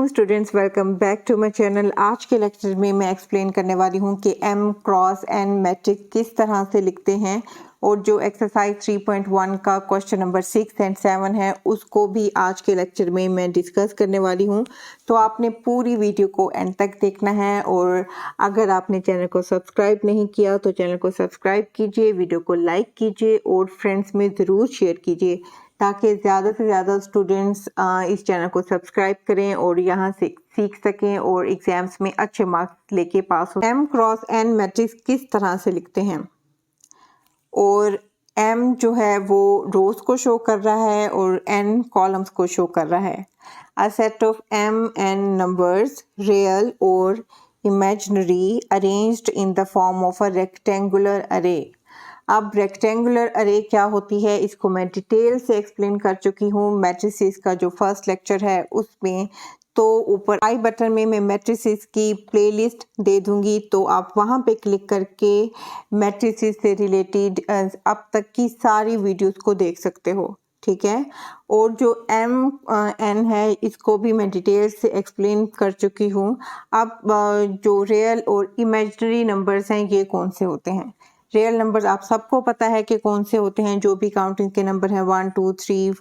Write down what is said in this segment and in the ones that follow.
अस्सलामुअलैकुम students, welcome back to my channel. आज के लेक्चर में मैं एक्सप्लेन करने वाली हूँ कि m क्रॉस n मैट्रिक्स किस तरह से लिखते हैं और जो एक्सरसाइज 3.1 का क्वेश्चन नंबर 6 एंड 7 है उसको भी आज के लेक्चर में मैं डिस्कस करने वाली हूँ। तो आपने पूरी वीडियो को एंड तक देखना है और अगर आपने चैनल को सब्सक्राइब नहीं किया तो चैनल को सब्सक्राइब कीजिए, वीडियो को लाइक कीजिए और फ्रेंड्स में ज़रूर शेयर कीजिए ताकि ज़्यादा से ज़्यादा स्टूडेंट्स इस चैनल को सब्सक्राइब करें और यहाँ से सीख सकें और एग्ज़ाम्स में अच्छे मार्क्स लेके पास हो। m क्रॉस n मैट्रिक्स किस तरह से लिखते हैं और m जो है वो रोज को शो कर रहा है और n कॉलम्स को शो कर रहा है। A set of m n numbers real और imaginary arranged in the form of a rectangular array. अब रेक्टेंगुलर अरे क्या होती है इसको मैं डिटेल से एक्सप्लेन कर चुकी हूँ मैट्रिसेस का जो फर्स्ट लेक्चर है उसमें। तो ऊपर आई बटन में मैं मैट्रिसेस की प्लेलिस्ट दे दूंगी, तो आप वहाँ पे क्लिक करके मैट्रिसेस से रिलेटेड अब तक की सारी वीडियोस को देख सकते हो, ठीक है। और जो m n है इसको भी मैं डिटेल से एक्सप्लेन कर चुकी हूँ। अब जो रियल और इमेजिनरी नंबर्स हैं ये कौन से होते हैं। रियल नंबर्स आप सबको पता है कि कौन से होते हैं, जो भी काउंटिंग के नंबर हैं 1 2 3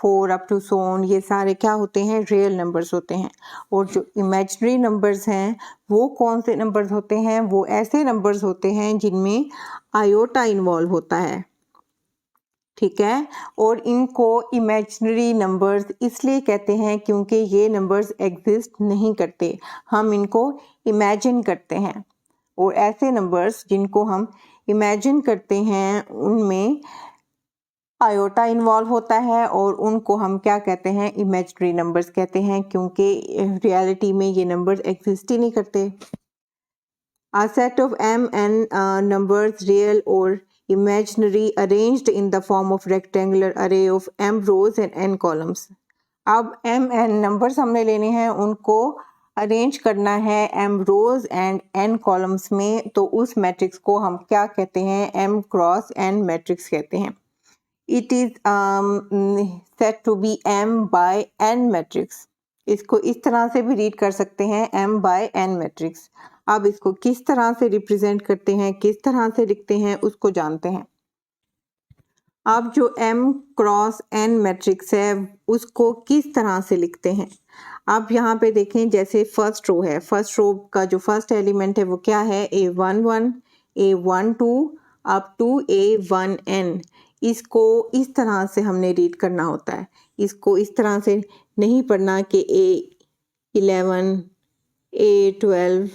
4 अप टू सो ऑन, ये सारे क्या होते हैं, रियल नंबर्स होते हैं। और जो इमेजिनरी नंबर्स हैं वो कौन से नंबर्स होते हैं, वो ऐसे नंबर्स होते हैं जिनमें आयोटा इन्वॉल्व होता है, ठीक है। और इनको इमेजिनरी नंबर्स इसलिए कहते हैं क्योंकि ये नंबर्स एग्जिस्ट नहीं करते, हम इनको इमेजिन करते हैं। और ऐसे नंबर्स जिनको हम इमेजिन करते हैं उनमें आयोटा इन्वॉल्व होता है और उनको हम क्या कहते हैं, इमेजिनरी नंबर्स कहते हैं, क्योंकि रियलिटी में ये नंबर्स एग्जिस्ट ही नहीं करते। A set of m n numbers, real or imaginary, arranged in the form of rectangular array of m rows and n columns. अब m n नंबर्स हमने लेने हैं, उनको अरेंज करना है m rows and n columns में, तो उस मैट्रिक्स को हम क्या कहते हैं, m क्रॉस n मैट्रिक्स कहते हैं। It is set to be m by n matrix. इसको इस तरह से भी रीड कर सकते हैं m बाय n मैट्रिक्स। अब इसको किस तरह से रिप्रेजेंट करते हैं, किस तरह से लिखते हैं उसको जानते हैं। अब जो m क्रॉस n मैट्रिक्स है उसको किस तरह से लिखते हैं। अब यहाँ पे देखें, जैसे फर्स्ट रो है, फर्स्ट रो का जो फर्स्ट एलिमेंट है वो क्या है, a11 a12 up to a1n। इसको इस तरह से हमने रीड करना होता है, इसको इस तरह से नहीं पढ़ना कि a11 a12,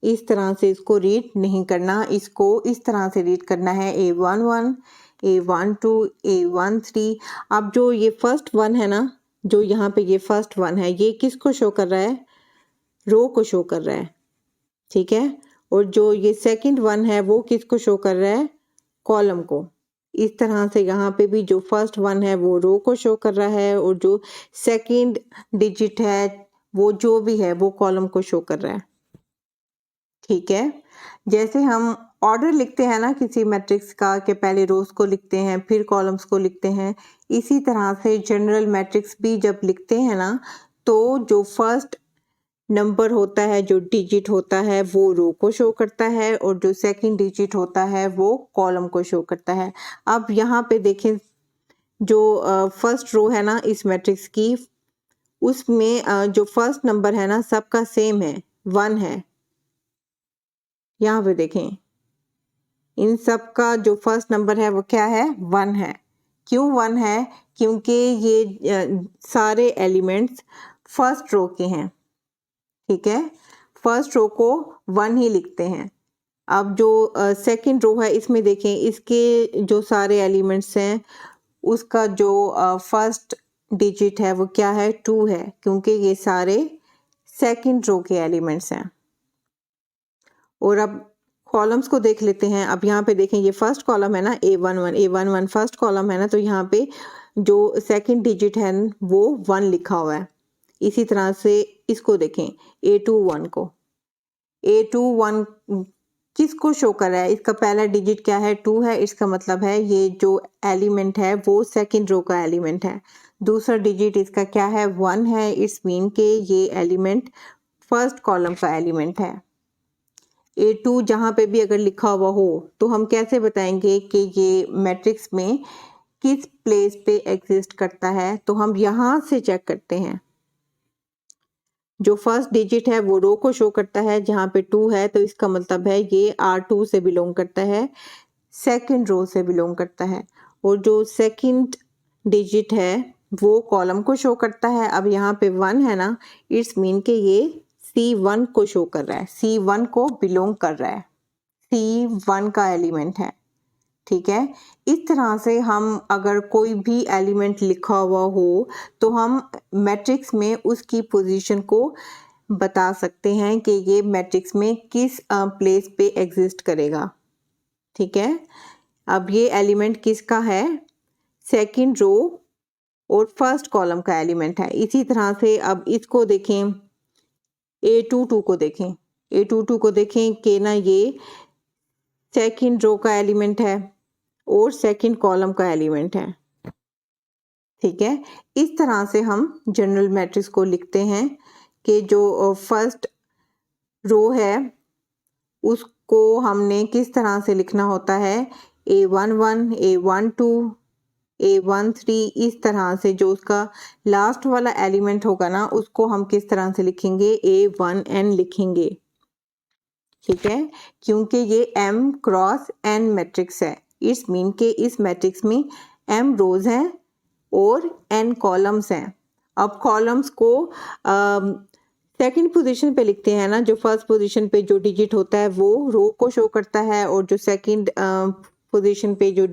इस तरह से इसको रीड नहीं करना, इसको इस तरह से रीड करना है a11 a12 a13। अब जो ये फर्स्ट वन है ना, जो यहाँ पे ये फर्स्ट वन है ये किसको शो कर रहा है, रो को शो कर रहा है, ठीक है। और जो ये सेकंड वन है वो किसको शो कर रहा है, कॉलम को। इस तरह से यहाँ पे भी जो फर्स्ट वन है वो रो को शो कर रहा है और जो सेकंड डिजिट है वो जो भी है वो कॉलम को शो कर रहा है, ठीक है। जैसे हम ऑर्डर लिखते हैं ना किसी मैट्रिक्स का कि पहले रोज को लिखते हैं फिर कॉलम्स को लिखते हैं, इसी तरह से जनरल मैट्रिक्स भी जब लिखते हैं ना तो जो फर्स्ट नंबर होता है, जो डिजिट होता है वो रो को शो करता है और जो सेकंड डिजिट होता है वो कॉलम को शो करता है। अब यहाँ पे देखें, जो फर्स्ट रो है ना इस मैट्रिक्स की, उसमें जो फर्स्ट नंबर है ना सबका सेम है, 1 है। यहाँ पे देखें, इन सब का जो फर्स्ट नंबर है वो क्या है, 1 है। क्यों 1 है, क्योंकि ये सारे एलिमेंट्स फर्स्ट रो के हैं, ठीक है। फर्स्ट रो को 1 ही लिखते हैं। अब जो सेकंड रो है इसमें देखें, इसके जो सारे एलिमेंट्स हैं उसका जो फर्स्ट डिजिट है वो क्या है, 2 है, क्योंकि ये सारे सेकंड रो के एलिमेंट्स हैं। और अब कॉलम्स को देख लेते हैं। अब यहाँ पे देखें, ये फर्स्ट कॉलम है ना a11 फर्स्ट कॉलम है ना, तो यहाँ पे जो सेकंड डिजिट है वो 1 लिखा हुआ है। इसी तरह से इसको देखें, a21 को, a21 किसको शो कर रहा है, इसका पहला डिजिट क्या है, 2 है, इसका मतलब है ये जो एलिमेंट है वो सेकंड रो का एलिमेंट है। दूसरा डिजिट इसका क्या है 1 है, इट्स मीन के ये एलिमेंट फर्स्ट कॉलम का एलिमेंट है। A2 जहाँ पे भी अगर लिखा हुआ हो तो हम कैसे बताएंगे कि ये मैट्रिक्स में किस प्लेस पे एग्जिस्ट करता है, तो हम यहाँ से चेक करते हैं। जो फर्स्ट डिजिट है वो रो को शो करता है, जहाँ पे 2 है तो इसका मतलब है ये R2 से बिलोंग करता है, सेकंड रो से बिलोंग करता है। और जो सेकंड डिजिट है वो कॉलम को शो करता है। अब यहाँ पे 1 है ना, इट्स मीन के ये C1 को शो कर रहा है, C1 को बिलोंग कर रहा है, C1 का एलिमेंट है। ठीक है, इस तरह से हम अगर कोई भी एलिमेंट लिखा हुआ हो तो हम मैट्रिक्स में उसकी पोजीशन को बता सकते हैं कि ये मैट्रिक्स में किस प्लेस पे एग्जिस्ट करेगा। ठीक है, अब ये एलिमेंट किसका है, सेकंड रो और फर्स्ट कॉलम का एलिमेंट है। इसी तरह से अब इसको देखें, A22 को देखें, A22 को देखें कि ना ये सेकंड रो का एलिमेंट है और सेकंड कॉलम का एलिमेंट है। ठीक है, इस तरह से हम जनरल मैट्रिक्स को लिखते हैं कि जो फर्स्ट रो है उसको हमने किस तरह से लिखना होता है, A11, A12, A13, इस तरह से जो उसका लास्ट वाला एलिमेंट होगा ना उसको हम किस तरह से लिखेंगे, A1n लिखेंगे। ठीक है, क्योंकि ये M क्रॉस N मैट्रिक्स है, इट्स मीन के इस मैट्रिक्स में M रोज हैं और N कॉलम्स हैं। अब कॉलम्स को सेकंड पोजीशन पे लिखते हैं ना, जो फर्स्ट पोजीशन पे जो डिजिट होता है वो रो को शो करता है और जो सेकंड पोजीशन पे जो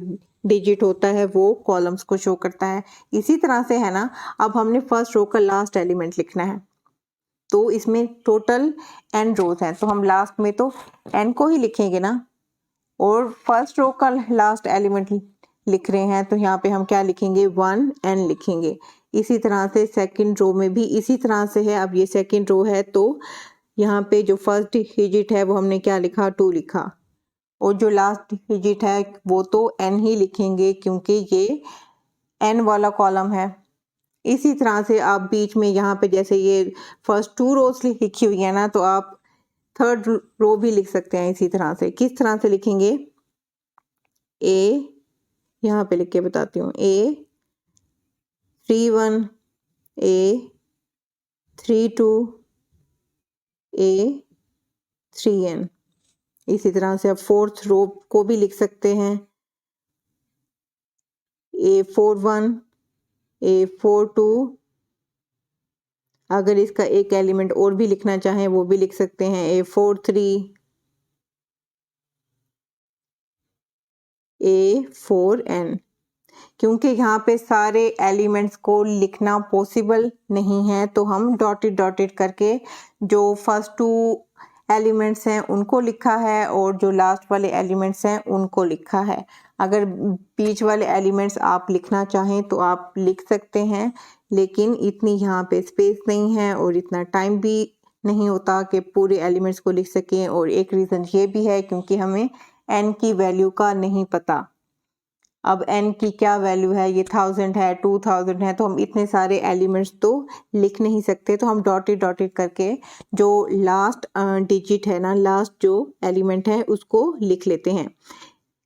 डिजिट होता है वो कॉलम्स को शो करता है। इसी तरह से है ना, अब हमने फर्स्ट रो का लास्ट एलिमेंट लिखना है तो इसमें टोटल n रोज हैं तो हम लास्ट में तो n को ही लिखेंगे ना, और फर्स्ट रो का लास्ट एलिमेंट लिख रहे हैं तो यहाँ पे हम क्या लिखेंगे, 1n लिखेंगे। इसी तरह से सेकंड रो में भी इसी तरह से है। अब ये सेकंड रो है तो यहाँ पे जो फर्स्ट डिजिट है वो हमने क्या लिखा, 2 लिखा, और जो लास्ट डिजिट है वो तो n ही लिखेंगे क्योंकि ये n वाला कॉलम है। इसी तरह से आप बीच में यहाँ पे जैसे ये फर्स्ट 2 रोज लिखी हुई है ना तो आप थर्ड रो भी लिख सकते हैं इसी तरह से। किस तरह से लिखेंगे, A, यहाँ पे लिख के बताती हूँ, A31, A32, A3n। इसी तरह से आप फोर्थ रो को भी लिख सकते हैं, A41, A42। अगर इसका एक एलिमेंट और भी लिखना चाहें वो भी लिख सकते हैं, A43, A4n। क्योंकि यहाँ पे सारे एलिमेंट्स को लिखना पॉसिबल नहीं है तो हम डॉटेड डॉटेड करके जो फर्स्ट 2 एलिमेंट्स हैं उनको लिखा है और जो लास्ट वाले एलिमेंट्स हैं उनको लिखा है। अगर बीच वाले एलिमेंट्स आप लिखना चाहें तो आप लिख सकते हैं, लेकिन इतनी यहाँ पे स्पेस नहीं है और इतना टाइम भी नहीं होता कि पूरे एलिमेंट्स को लिख सकें। और एक रीज़न ये भी है क्योंकि हमें n की वैल्यू का नहीं पता। अब n की क्या वैल्यू है, ये 1000 है, 2000 है, तो हम इतने सारे एलिमेंट्स तो लिख नहीं सकते, तो हम डॉटेड डॉटेड करके जो लास्ट डिजिट है ना, लास्ट जो एलिमेंट है उसको लिख लेते हैं।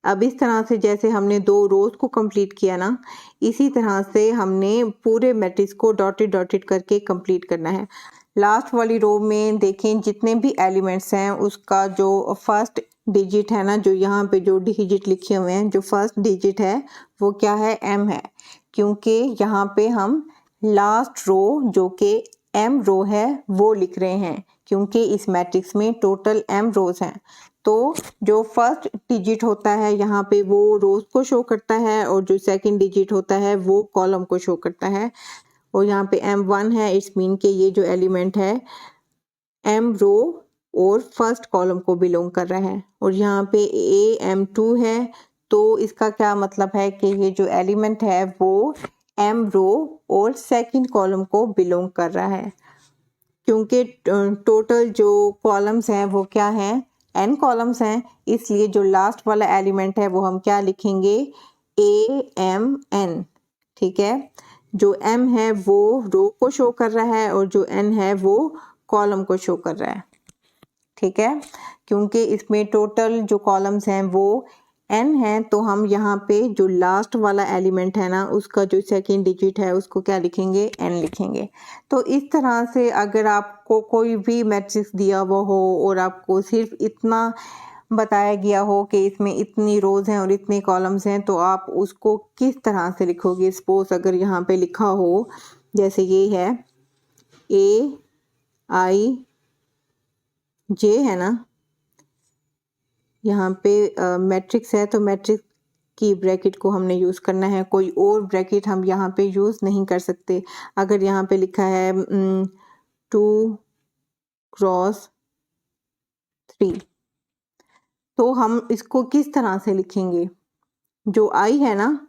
अब इस तरह से जैसे हमने 2 रोज को कंप्लीट किया ना, इसी तरह से हमने पूरे मैट्रिक्स को डॉटेड डॉटेड करके कंप्लीट करना है। लास्ट वाली रो में देखें जितने भी एलिमेंट्स हैं उसका जो फर्स्ट डिजिट है ना, जो यहाँ पे जो डिजिट लिखे हुए हैं, जो फर्स्ट डिजिट है वो क्या है, m है, क्योंकि यहाँ पे हम लास्ट रो जो कि m रो है वो लिख रहे हैं, क्योंकि इस मैट्रिक्स में टोटल m रोज हैं। तो जो फर्स्ट डिजिट होता है यहाँ पे वो रोज को शो करता है और जो सेकंड डिजिट होता है वो कॉलम को शो करता है। और यहाँ पे m1 है, इट्स मीन के ये जो एलिमेंट है m रो और फर्स्ट कॉलम को बिलोंग कर रहा है। और यहाँ पे AM2 है तो इसका क्या मतलब है कि ये जो एलिमेंट है वो m रो और सेकंड कॉलम को बिलोंग कर रहा है, क्योंकि टोटल जो कॉलम्स हैं वो क्या हैं, n कॉलम्स हैं, इसलिए जो लास्ट वाला एलिमेंट है वो हम क्या लिखेंगे, AMN। ठीक है, जो m है वो रो को शो कर रहा है और जो n है वो कॉलम को शो कर रहा है, ठीक है। क्योंकि इसमें टोटल जो कॉलम्स हैं वो n है, तो हम यहाँ पे जो लास्ट वाला एलिमेंट है ना उसका जो सेकंड डिजिट है उसको क्या लिखेंगे, n लिखेंगे। तो इस तरह से अगर आपको कोई भी मैट्रिक्स दिया हुआ हो और आपको सिर्फ इतना बताया गया हो कि इसमें इतनी रोज हैं और इतने कॉलम्स हैं, तो आप उसको किस तरह से लिखोगे। सपोज अगर यहाँ पे लिखा हो जैसे ये है AIJ है ना, यहाँ पे मैट्रिक्स है तो मैट्रिक्स की ब्रैकेट को हमने यूज़ करना है, कोई और ब्रैकेट हम यहाँ पे यूज़ नहीं कर सकते। अगर यहाँ पे लिखा है 2x3 तो हम इसको किस तरह से लिखेंगे। जो I है ना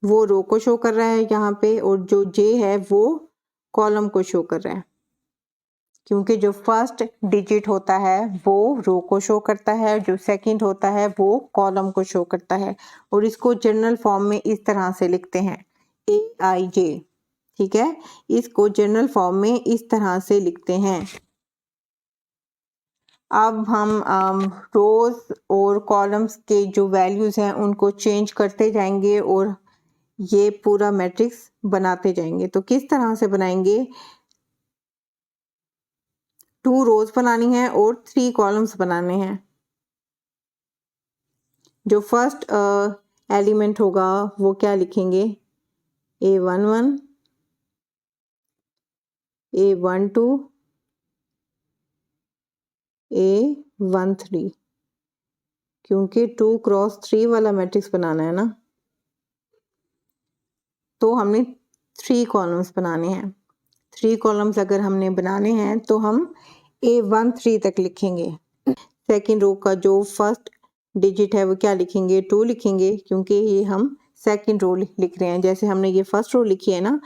वो रो को शो कर रहा है यहाँ पे, और जो J है वो कॉलम को शो कर रहा है, क्योंकि जो फर्स्ट डिजिट होता है वो रो को शो करता है, जो सेकंड होता है वो कॉलम को शो करता है। और इसको जनरल फॉर्म में इस तरह से लिखते हैं AIJ, ठीक है। इसको जनरल फॉर्म में इस तरह से लिखते हैं। अब हम रोज और कॉलम्स के जो वैल्यूज़ हैं उनको चेंज करते जाएंगे और ये पूरा मैट्रिक्स बनाते जाएंगे। तो किस तरह से बनाएंगे, 2 रोज बनानी है और 3 कॉलम्स बनाने हैं। जो फर्स्ट एलिमेंट होगा वो क्या लिखेंगे, A11 A12 A13, क्योंकि 2 क्रॉस 3 वाला मैट्रिक्स बनाना है ना, तो हमने 3 कॉलम्स बनाने हैं। 3 कॉलम्स अगर हमने बनाने हैं तो हम A13 तक लिखेंगे। सेकंड रो का जो फर्स्ट डिजिट है वो क्या लिखेंगे, 2 लिखेंगे, क्योंकि ये हम सेकंड रो लिख रहे हैं। जैसे हमने ये फर्स्ट रो लिखी है ना,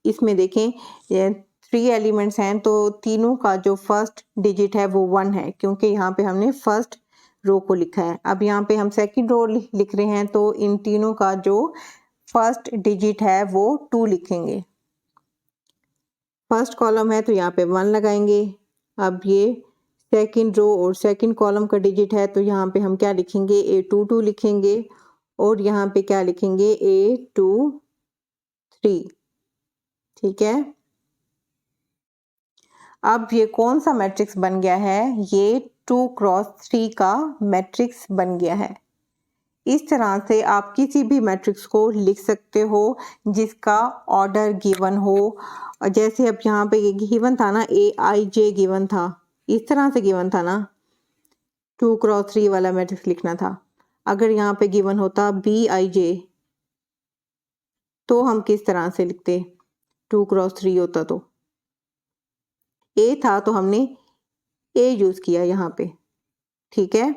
इसमें देखें ये 3 एलिमेंट्स हैं तो तीनों का जो फर्स्ट डिजिट है वो 1 है, क्योंकि यहाँ पे हमने फर्स्ट रो को लिखा है। अब यहाँ पे हम सेकंड रो लिख रहे हैं तो इन तीनों का जो फर्स्ट डिजिट है वो 2 लिखेंगे। फर्स्ट कॉलम है तो यहाँ पे 1 लगाएंगे। अब ये सेकंड रो और सेकंड कॉलम का डिजिट है तो यहाँ पे हम क्या लिखेंगे, A22 लिखेंगे, और यहाँ पे क्या लिखेंगे, A23, ठीक है। अब ये कौन सा मैट्रिक्स बन गया है, ये 2 क्रॉस 3 का मैट्रिक्स बन गया है। इस तरह से आप किसी भी मैट्रिक्स को लिख सकते हो जिसका ऑर्डर गिवन हो। जैसे अब यहाँ पे गिवन था ना, AIJ गिवन था, इस तरह से गिवन था ना, 2 क्रॉस 3 वाला मैट्रिक्स लिखना था। अगर यहाँ पे गिवन होता BIJ तो हम किस तरह से लिखते, 2 क्रॉस 3 होता तो A था तो हमने A यूज़ किया यहाँ पे, ठीक है।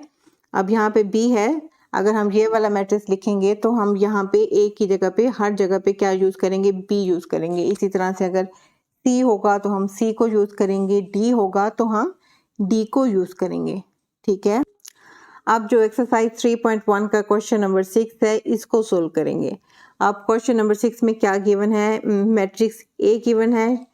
अब यहाँ पे B है, अगर हम ये वाला मैट्रिक्स लिखेंगे तो हम यहाँ पे A की जगह पे हर जगह पे क्या यूज़ करेंगे, B यूज़ करेंगे। इसी तरह से अगर C होगा तो हम C को यूज़ करेंगे, D होगा तो हम D को यूज़ करेंगे, ठीक है। अब जो एक्सरसाइज 3.1 का क्वेश्चन नंबर 6 है इसको सोल्व करेंगे। अब क्वेश्चन नंबर 6 में क्या गिवन है, मैट्रिक्स A गिवन है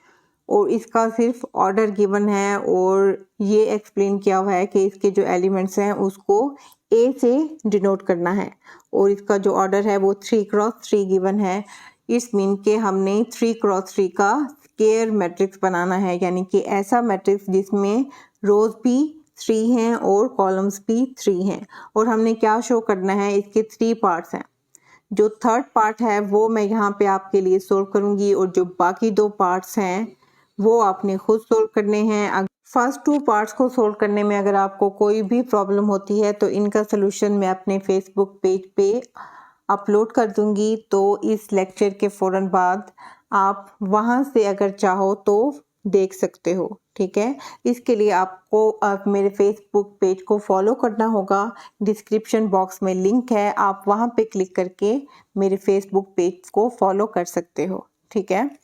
और इसका सिर्फ ऑर्डर गिवन है, और ये एक्सप्लेन किया हुआ है कि इसके जो एलिमेंट्स हैं उसको A से डिनोट करना है, और इसका जो ऑर्डर है वो 3 क्रॉस 3 गिवन है। इट्स मीन के हमने 3 क्रॉस 3 का स्क्वायर मैट्रिक्स बनाना है, यानी कि ऐसा मैट्रिक्स जिसमें रोज भी 3 हैं और कॉलम्स भी 3 हैं। और हमने क्या शो करना है, इसके 3 पार्ट्स हैं। जो थर्ड पार्ट है वो मैं यहाँ पे आपके लिए सोल्व करूँगी, और जो बाकी 2 पार्ट्स हैं वो आपने खुद सोल्व करने हैं। फर्स्ट 2 पार्ट्स को सोल्व करने में अगर आपको कोई भी प्रॉब्लम होती है तो इनका सलूशन मैं अपने फेसबुक पेज पे अपलोड कर दूंगी, तो इस लेक्चर के फ़ौरन बाद आप वहां से अगर चाहो तो देख सकते हो, ठीक है। इसके लिए आपको मेरे फेसबुक पेज को फॉलो करना होगा। डिस्क्रिप्शन बॉक्स में लिंक है, आप वहां पे क्लिक करके मेरे फेसबुक पेज को फॉलो कर सकते हो, ठीक है।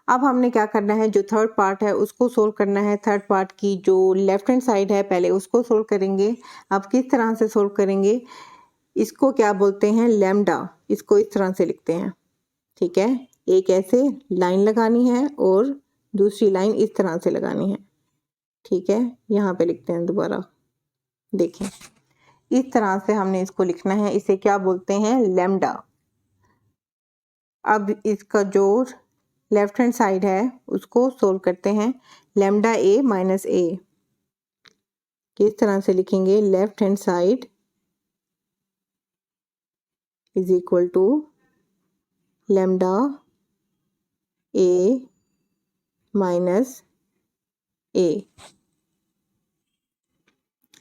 अब हमने क्या करना है, जो थर्ड पार्ट है उसको सोल्व करना है। थर्ड पार्ट की जो लेफ्ट हैंड साइड है पहले उसको सोल्व करेंगे। अब किस तरह से सोल्व करेंगे, इसको क्या बोलते हैं, लैम्डा, इसको इस तरह से लिखते हैं, ठीक है। एक ऐसे लाइन लगानी है और दूसरी लाइन इस तरह से लगानी है। ठीक है, यहाँ पे लिखते हैं दोबारा, देखें इस तरह से हमने इसको लिखना है। इसे क्या बोलते हैं? लैम्डा। अब इसका जो लेफ्ट हैंड साइड है उसको सोल्व करते हैं। लैम्डा ए माइनस ए किस तरह से लिखेंगे? Left hand side is equal to lambda A minus A.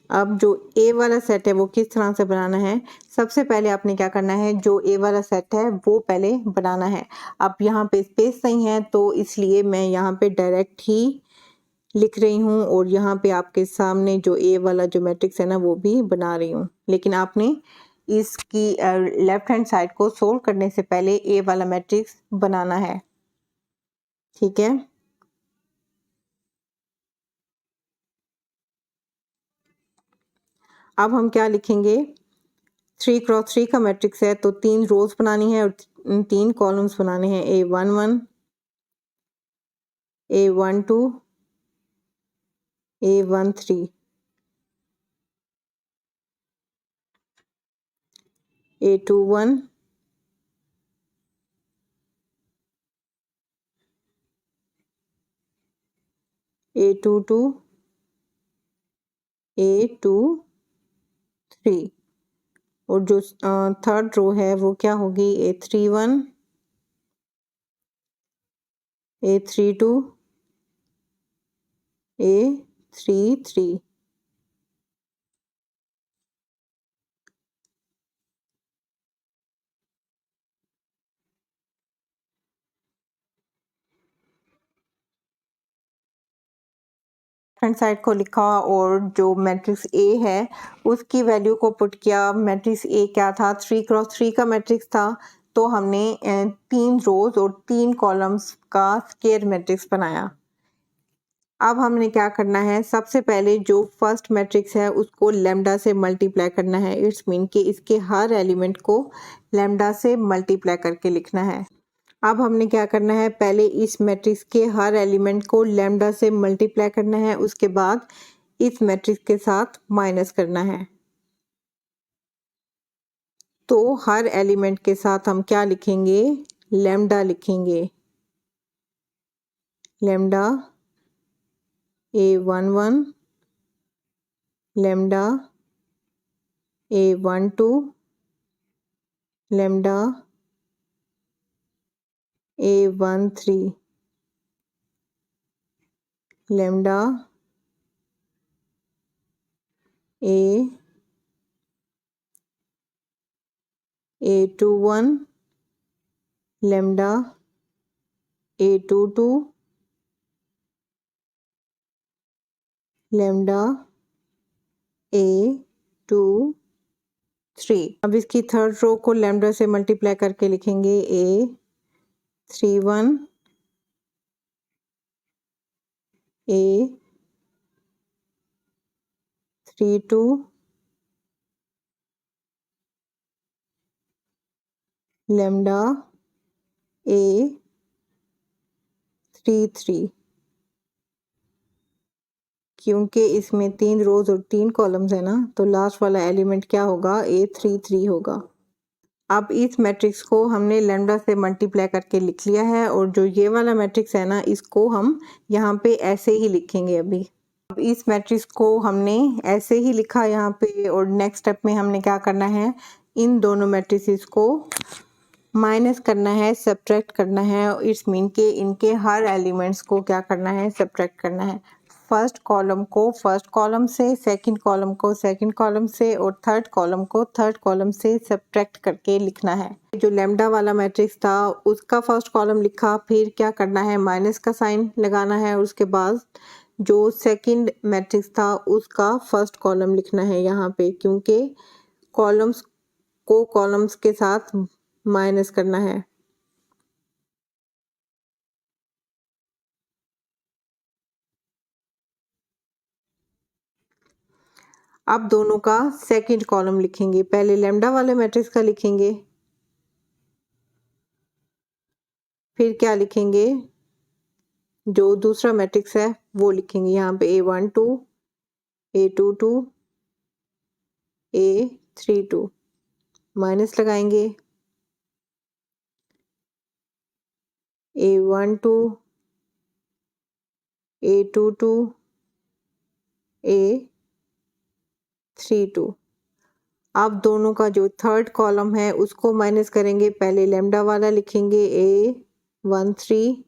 अब जो ए वाला सेट है वो किस तरह से बनाना है? सबसे पहले आपने क्या करना है, जो ए वाला सेट है वो पहले बनाना है। अब यहाँ पे स्पेस नहीं है तो इसलिए मैं यहाँ पे डायरेक्ट ही लिख रही हूँ और यहाँ पे आपके सामने जो ए वाला जो मैट्रिक्स है ना वो भी बना रही हूँ। लेकिन आपने इसकी लेफ्ट हैंड साइड को सोल्व करने से पहले ए वाला मैट्रिक्स बनाना है। ठीक है, अब हम क्या लिखेंगे? 3x3 का मैट्रिक्स है तो 3 रोज बनानी है और 3 कॉलम्स बनाने हैं। A11, A12, A13, A21, A22, A23 और जो थर्ड रो है वो क्या होगी? A31, A32, A33। Front side को लिखा और जो मैट्रिक्स ए है उसकी वैल्यू को पुट किया। मैट्रिक्स ए क्या था? 3x3 का मैट्रिक्स था तो हमने 3 रोज और 3 कॉलम्स का स्क्वायर मैट्रिक्स बनाया। अब हमने क्या करना है? सबसे पहले जो फर्स्ट मैट्रिक्स है उसको लैम्डा से मल्टीप्लाई करना है। इट्स मीन कि इसके हर एलिमेंट को लैम्डा से मल्टीप्लाई करके लिखना है। अब हमने क्या करना है? पहले इस मैट्रिक्स के हर एलिमेंट को लैम्डा से मल्टीप्लाई करना है, उसके बाद इस मैट्रिक्स के साथ माइनस करना है। तो हर एलिमेंट के साथ हम क्या लिखेंगे? लैम्डा लिखेंगे। Lambda A11, lambda A12, lambda A13, lambda A21, lambda A22, lambda A23। अब इसकी थर्ड रो को लैम्डा से मल्टीप्लाई करके लिखेंगे। A31, A32, lambda A33। क्योंकि इसमें 3 रोज और 3 कॉलम्स है ना तो लास्ट वाला एलिमेंट क्या होगा? A33 होगा। अब इस मैट्रिक्स को हमने लैम्डा से मल्टीप्लाई करके लिख लिया है और जो ये वाला मैट्रिक्स है ना इसको हम यहाँ पे ऐसे ही लिखेंगे अभी। अब इस मैट्रिक्स को हमने ऐसे ही लिखा यहाँ पे और नेक्स्ट स्टेप में हमने क्या करना है? इन दोनों मैट्रिसेस को माइनस करना है, सब्ट्रैक्ट करना है। इट्स मीन के इनके हर एलिमेंट्स को क्या करना है? सब्ट्रैक्ट करना है। फर्स्ट कॉलम को फर्स्ट कॉलम से, सेकंड कॉलम को सेकंड कॉलम से और थर्ड कॉलम को थर्ड कॉलम से सब्ट्रैक्ट करके लिखना है। जो लैम्डा वाला मैट्रिक्स था उसका फर्स्ट कॉलम लिखा, फिर क्या करना है? माइनस का साइन लगाना है और उसके बाद जो सेकंड मैट्रिक्स था उसका फर्स्ट कॉलम लिखना है यहाँ पे, क्योंकि कॉलम्स को कॉलम्स के साथ माइनस करना है। अब दोनों का सेकंड कॉलम लिखेंगे। पहले लैम्डा वाले मैट्रिक्स का लिखेंगे फिर क्या लिखेंगे, जो दूसरा मैट्रिक्स है वो लिखेंगे यहाँ पे A12, A22, A32, माइनस लगाएंगे A12, A22, A32। अब दोनों का जो थर्ड कॉलम है उसको माइनस करेंगे। पहले लैम्डा वाला लिखेंगे A13,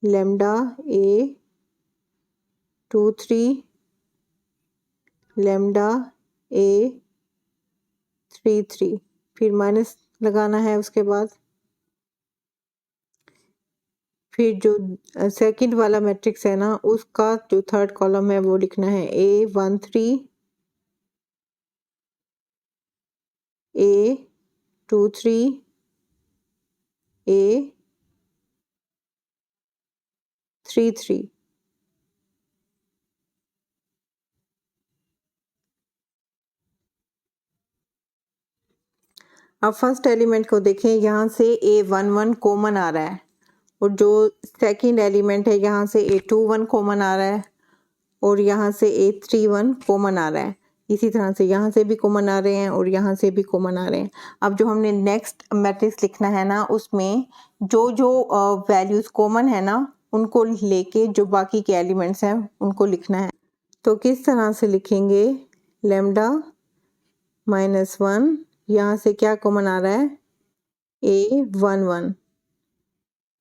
lambda A23, lambda A33, फिर माइनस लगाना है। उसके बाद फिर जो सेकंड वाला मैट्रिक्स है ना उसका जो थर्ड कॉलम है वो लिखना है A13, A23, A33। अब फर्स्ट एलिमेंट को देखें, यहाँ से A11 कॉमन आ रहा है और जो सेकंड एलिमेंट है यहाँ से A21 कॉमन आ रहा है और यहाँ से A31 कॉमन आ रहा है। इसी तरह से यहाँ से भी कॉमन आ रहे हैं और यहाँ से भी कॉमन आ रहे हैं। अब जो हमने नेक्स्ट मैट्रिक्स लिखना है ना उसमें जो जो वैल्यूज कॉमन है ना उनको लेके जो बाकी के एलिमेंट्स हैं उनको लिखना है। तो किस तरह से लिखेंगे, लैम्डा -1, यहाँ से क्या कॉमन आ रहा है A11,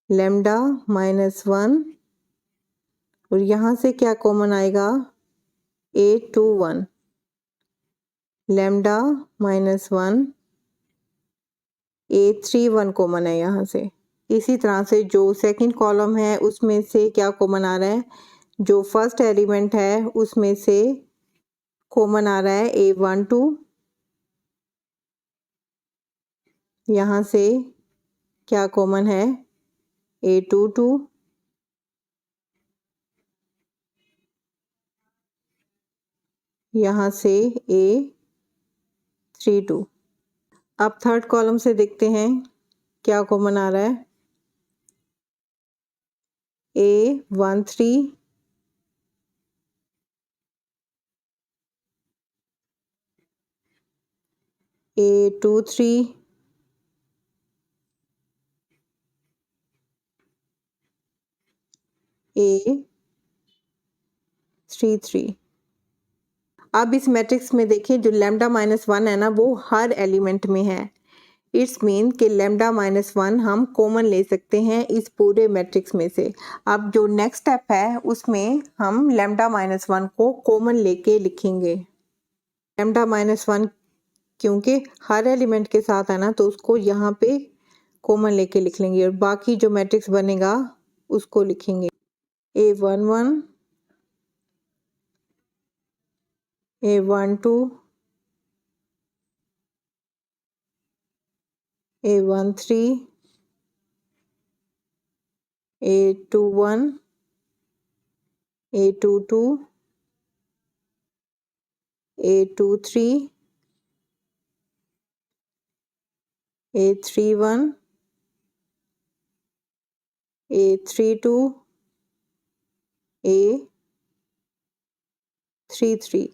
लैम्डा -1 और यहाँ से क्या कॉमन आएगा A21, लैम्डा -1, A31 कॉमन है यहाँ से। इसी तरह से जो सेकंड कॉलम है उसमें से क्या कॉमन आ रहा है, जो फर्स्ट एलिमेंट है उसमें से कॉमन आ रहा है A12, यहाँ से क्या कॉमन है A22, यहाँ से A32। अब थर्ड कॉलम से देखते हैं क्या कॉमन आ रहा है, A13, A23, A33। अब इस मैट्रिक्स में देखिए जो लैम्डा -1 है ना वो हर एलिमेंट में है। इट्स मीन कि लैम्डा -1 हम कॉमन ले सकते हैं इस पूरे मैट्रिक्स में से। अब जो नेक्स्ट स्टेप है उसमें हम लैम्डा -1 को कॉमन लेके लिखेंगे। लैम्डा -1 क्योंकि हर एलिमेंट के साथ है ना तो उसको यहाँ पे कॉमन लेके लिख लेंगे और बाकी जो मैट्रिक्स बनेगा उसको लिखेंगे A11, A12, A13, A21, A22, A23, A31, A32, A33।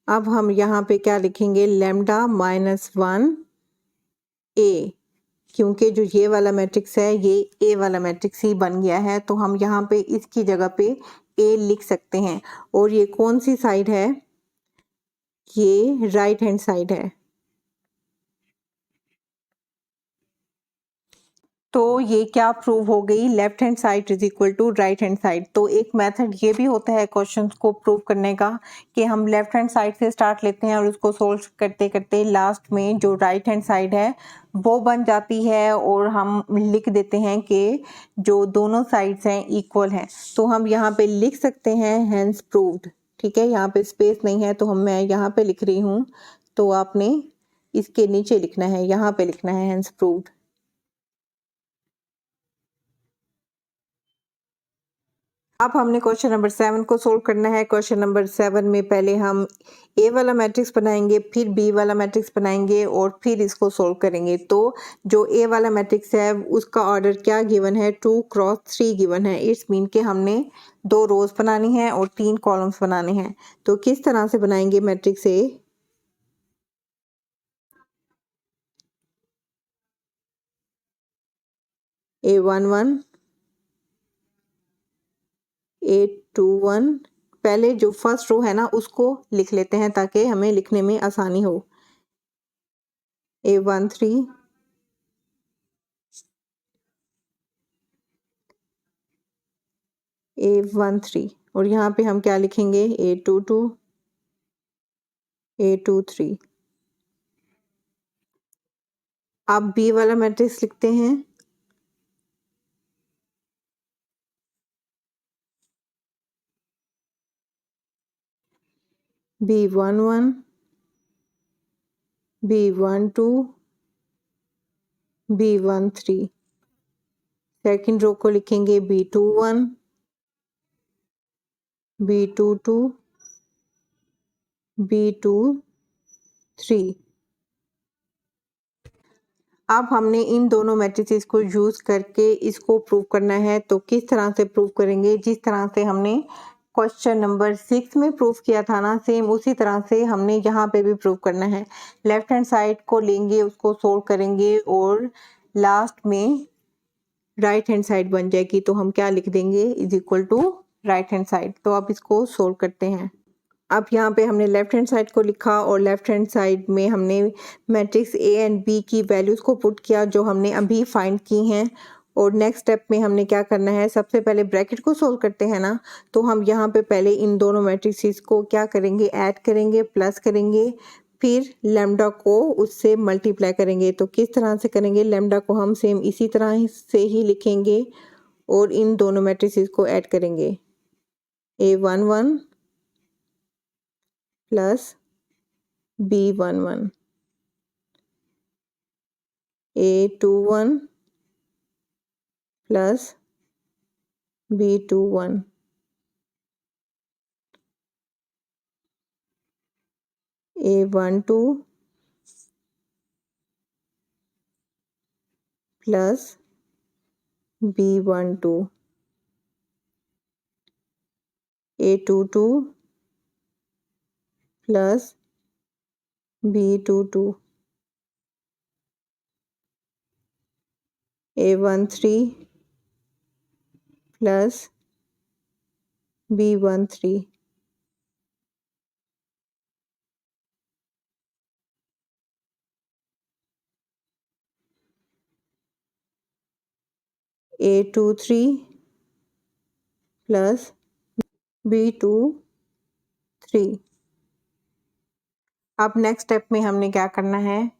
अब हम यहाँ पे क्या लिखेंगे, लैम्डा -1 A, क्योंकि जो ये वाला मैट्रिक्स है ये A वाला मैट्रिक्स ही बन गया है तो हम यहाँ पे इसकी जगह पे A लिख सकते हैं। और ये कौन सी साइड है, ये राइट हैंड साइड है। तो ये क्या प्रूव हो गई, left hand side is equal to right hand side. तो एक मेथड ये भी होता है क्वेश्चंस को प्रूव करने का कि हम लेफ्ट हैंड साइड से स्टार्ट लेते हैं और उसको सोल्व करते करते लास्ट में जो राइट हैंड साइड है वो बन जाती है और हम लिख देते हैं कि जो दोनों साइड्स हैं इक्वल हैं। तो हम यहाँ पे लिख सकते हैं हैंस प्रूव्ड। ठीक है, यहाँ पे स्पेस नहीं है तो मैं यहाँ पे लिख रही हूँ, तो आपने इसके नीचे लिखना है, यहाँ पे लिखना है हैंस प्रूव्ड। अब हमने क्वेश्चन नंबर 7 को सोल्व करना है। क्वेश्चन नंबर 7 में पहले हम ए वाला मैट्रिक्स बनाएंगे, फिर बी वाला मैट्रिक्स बनाएंगे और फिर इसको सोल्व करेंगे। तो जो ए वाला मैट्रिक्स है उसका ऑर्डर क्या गिवन है, 2 क्रॉस 3 गिवन है। इट्स मीन के हमने 2 रोज बनानी है और 3 कॉलम्स बनाने हैं। तो किस तरह से बनाएंगे मैट्रिक्स A11 A21, पहले जो फर्स्ट रो है ना उसको लिख लेते हैं ताकि हमें लिखने में आसानी हो। A13 A13 और यहाँ पे हम क्या लिखेंगे, A22 A23। अब बी वाला मैट्रिक्स लिखते हैं। B11 B12 B13। Second row को लिखेंगे B21 B22 B23। अब हमने इन दोनों मैट्रिसेस को यूज़ करके इसको प्रूव करना है। तो किस तरह से प्रूव करेंगे, जिस तरह से हमने क्वेश्चन नंबर 6 में प्रूव किया था ना, सेम उसी तरह से हमने यहाँ पे भी प्रूव करना है। लेफ्ट हैंड साइड को लेंगे, उसको सोल्व करेंगे और लास्ट में राइट हैंड साइड बन जाएगी। तो हम क्या लिख देंगे, is equal to right hand side. तो अब इसको सोल्व करते हैं। अब यहाँ पे हमने लेफ्ट हैंड साइड को लिखा और लेफ्ट हैंड साइड में हमने मैट्रिक्स ए एंड बी की वैल्यूज़ को पुट किया जो हमने अभी फाइंड की हैं। और नेक्स्ट स्टेप में हमने क्या करना है, सबसे पहले ब्रैकेट को सोल्व करते हैं ना। तो हम यहाँ पे पहले इन दोनों मैट्रिक्स को क्या करेंगे, ऐड करेंगे, प्लस करेंगे, फिर लैम्डा को उससे मल्टीप्लाई करेंगे। तो किस तरह से करेंगे, लैम्डा को हम सेम इसी तरह से ही लिखेंगे और इन दोनों मैट्रिक्स को ऐड करेंगे। A11 plus B11 A21 plus B21 A12 plus B12 A22 plus B22 A13 plus B13 A23 plus B23। अब नेक्स्ट स्टेप में हमने क्या करना है,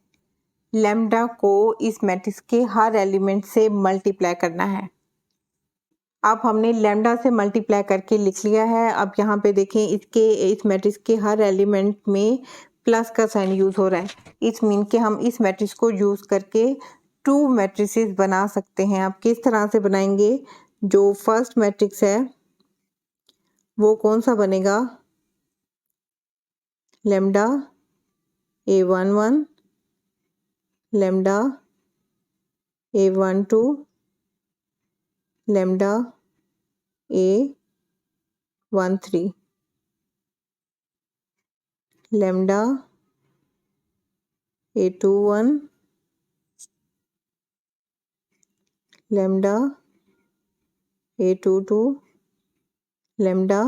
लैम्डा को इस मैट्रिक्स के हर एलिमेंट से मल्टीप्लाई करना है। अब हमने लैम्डा से मल्टीप्लाई करके लिख लिया है। अब यहाँ पे देखें, इस मैट्रिक्स के हर एलिमेंट में प्लस का साइन यूज़ हो रहा है। इस मीन के हम इस मैट्रिक्स को यूज़ करके 2 मैट्रिसेस बना सकते हैं। अब किस तरह से बनाएंगे, जो फर्स्ट मैट्रिक्स है वो कौन सा बनेगा, lambda A11 lambda A12 lambda A13 lambda A21 lambda A22 lambda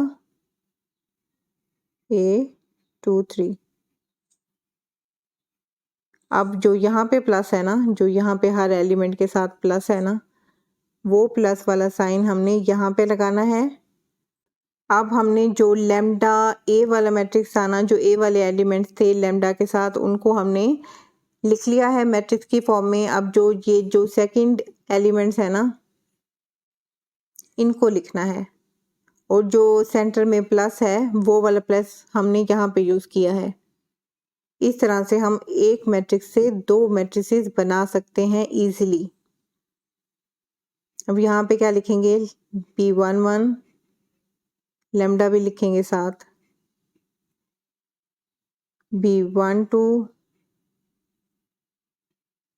A23। अब जो यहाँ पे प्लस है ना, जो यहाँ पे हर एलिमेंट के साथ प्लस है ना, वो प्लस वाला साइन हमने यहाँ पे लगाना है। अब हमने जो लैम्डा ए वाला मैट्रिक्स था ना, जो ए वाले एलिमेंट्स थे लैम्डा के साथ, उनको हमने लिख लिया है मैट्रिक्स की फॉर्म में। अब जो सेकंड एलिमेंट्स है ना, इनको लिखना है और जो सेंटर में प्लस है वो वाला प्लस हमने यहाँ पे यूज़ किया है। इस तरह से हम एक मैट्रिक्स से 2 मैट्रिसेस बना सकते हैं इजीली। अब यहाँ पे क्या लिखेंगे, B11 लेमडा भी लिखेंगे साथ, B12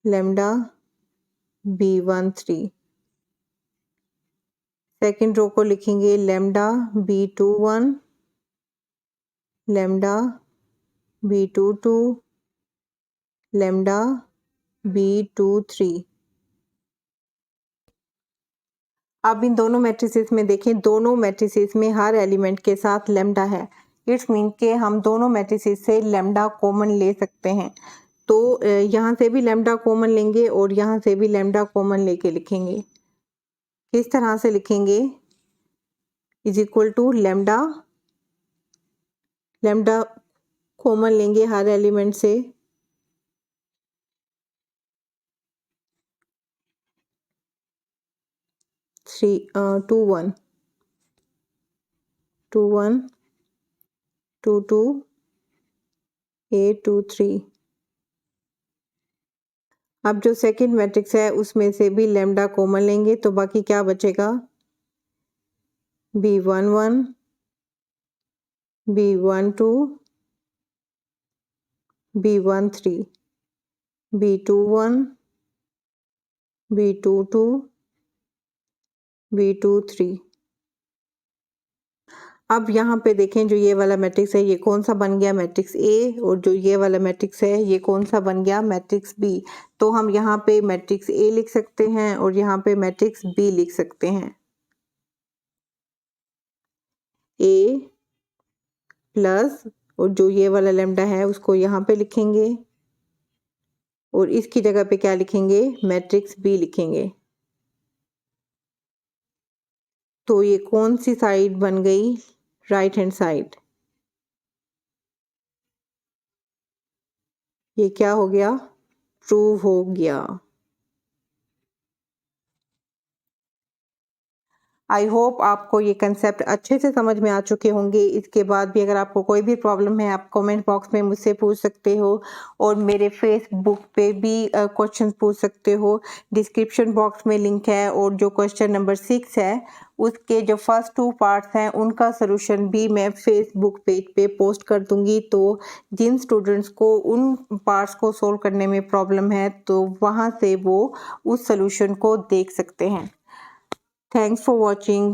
lambda B13। Second row को लिखेंगे lambda B21 lambda B22 lambda B23। अब इन दोनों मैट्रिसेस में देखें, दोनों मैट्रिसेस में हर एलिमेंट के साथ लेमडा है। इट्स मीन के हम दोनों मैट्रिसेस से लेमडा कॉमन ले सकते हैं। तो यहाँ से भी लेमडा कॉमन लेंगे और यहाँ से भी लेमडा कॉमन लेके लिखेंगे। किस तरह से लिखेंगे? Is equal to lambda, lambda common लेंगे हर एलिमेंट से, 2 1 2 1 2 2 8 2 3। अब जो सेकंड मैट्रिक्स है उसमें से भी लेमडा कॉमन लेंगे तो बाकी क्या बचेगा? B11 B12 B13 B21 B22 B23। अब यहाँ पे देखें, जो ये वाला मैट्रिक्स है ये कौन सा बन गया? Matrix A. और जो ये वाला मैट्रिक्स है ये कौन सा बन गया? Matrix B. तो हम यहाँ पे मैट्रिक्स ए लिख सकते हैं और यहाँ पे मैट्रिक्स बी लिख सकते हैं। ए प्लस, और जो ये वाला लेमडा है उसको यहाँ पे लिखेंगे और इसकी जगह पे क्या लिखेंगे? मैट्रिक्स बी लिखेंगे। तो ये कौन सी साइड बन गई? Right hand side. ये क्या हो गया? प्रूव हो गया। आई होप आपको ये कंसेप्ट अच्छे से समझ में आ चुके होंगे। इसके बाद भी अगर आपको कोई भी प्रॉब्लम है आप कमेंट बॉक्स में मुझसे पूछ सकते हो और मेरे फेसबुक पे भी क्वेश्चंस पूछ सकते हो। डिस्क्रिप्शन बॉक्स में लिंक है और जो क्वेश्चन नंबर 6 है उसके जो फर्स्ट 2 पार्ट्स हैं उनका सलूशन भी मैं फेसबुक पेज पे पोस्ट कर दूंगी। तो जिन स्टूडेंट्स को उन पार्ट्स को सोल्व करने में प्रॉब्लम है तो वहाँ से वो उस सलूशन को देख सकते हैं। Thanks for watching.